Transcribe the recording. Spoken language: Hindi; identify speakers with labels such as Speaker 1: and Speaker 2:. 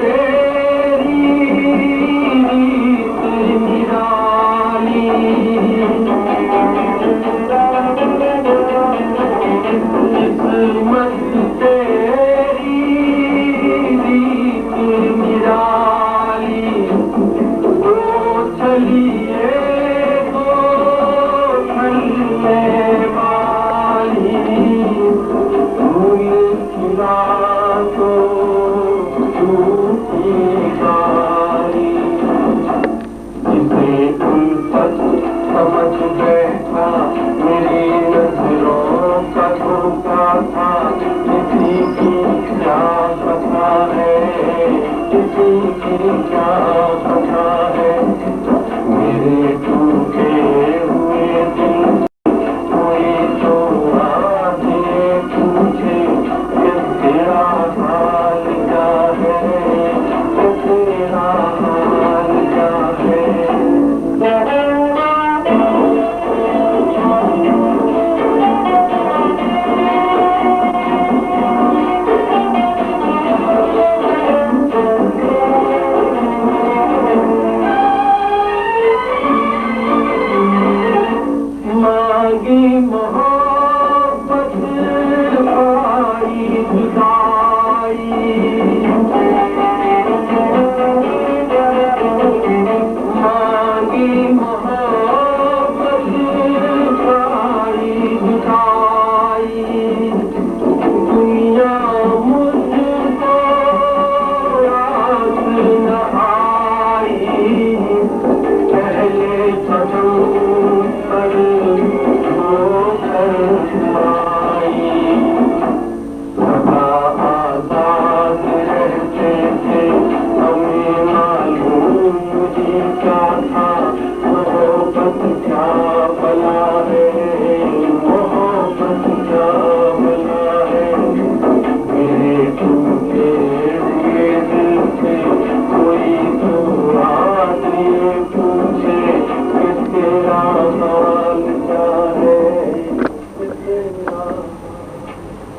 Speaker 1: तेरी रीत निराली, किस्मत तेरी रीत निराली, दो चलिए दो चलने वाली, फूल खिला तो झूठी गाली, जिसे उल्फत समझ बैठा मेरी नजरों का धोखा था, किसी की क्या पता है, किसी की क्या पता है, मेरे टूटे हुए दिल कोई तो आगे पूछे कि तेरा हाल क्या है, कि तेरा हाल क्या है। मांगी मोहब्बत